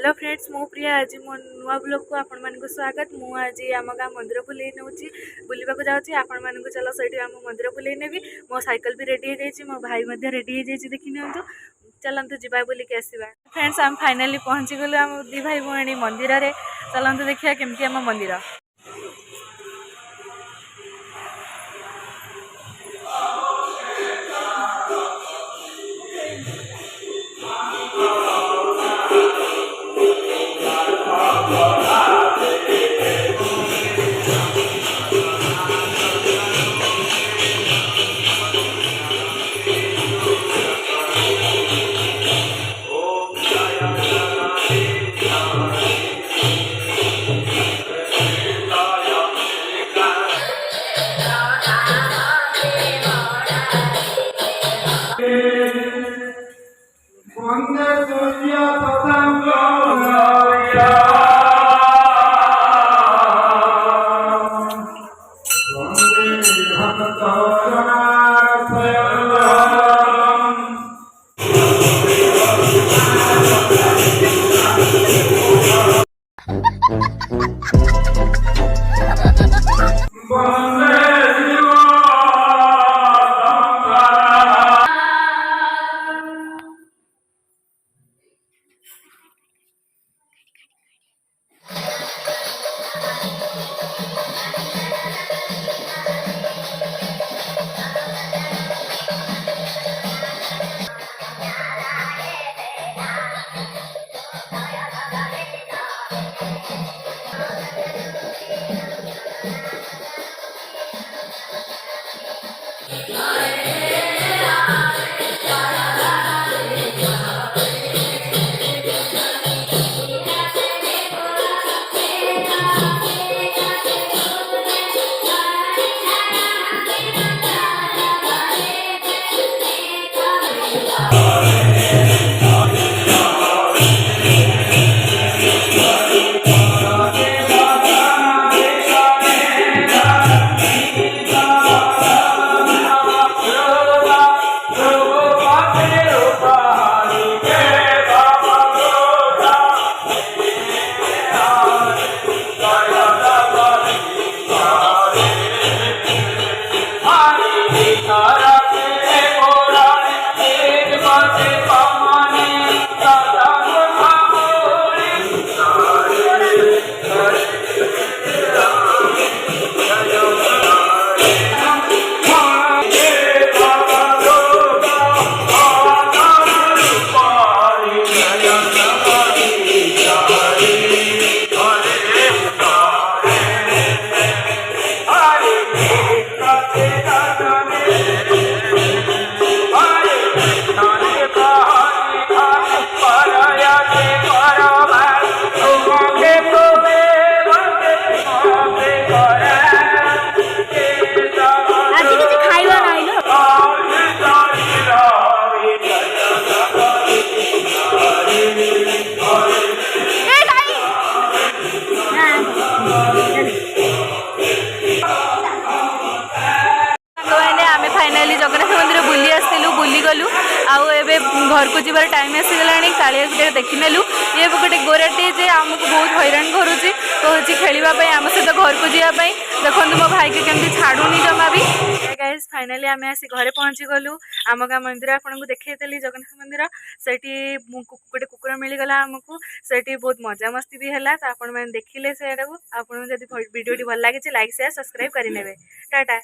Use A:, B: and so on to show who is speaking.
A: Hello friends मु प्रिया आज मो नुआ ब्लॉग को आपण मानक स्वागत। मु आज आम गाँ मंदिर बुले नौची बुलवा जाऊँगी आपण मानक चलो सही आम मंदिर बुले नेबी। मो साइकिल भी रेडी हो जाइए, मो भाई रेडी हो जाइए, देखी नियंतु चलतु जा बुलिक आसवा। फ्रेंड्स आम फाइनाली पहुँची गलु आम दी भाई भौणी मंदिर रे। चलतु देखिए केमती आम मंदिर। फाइनाली जगन्नाथ मंदिर बुली आसलु बुली गलु आउ एबे घर को जीवार टाइम आसीगला कालिया गोटे देखी नेलु। ये गोटे गोराटे जे आमको बहुत हैरान करुच्ची तो हूँ खेलवाई आम सहित घर को जावाई। देखो मो भाई के केमती छाड़ूनी जमा भी। गाइस फाइनाली आम आसी घरे पहुँची गलु। आम गाँ मंदिर आपको देखी जगन्नाथ मंदिर से गोटे कुकुर मिलगला आमको से बहुत मजा मस्ती भी है। तो आपण मैंने देखिले से आपको जब वीडियो भल लगी लाइक शेयर सब्सक्राइब करें। टाटा।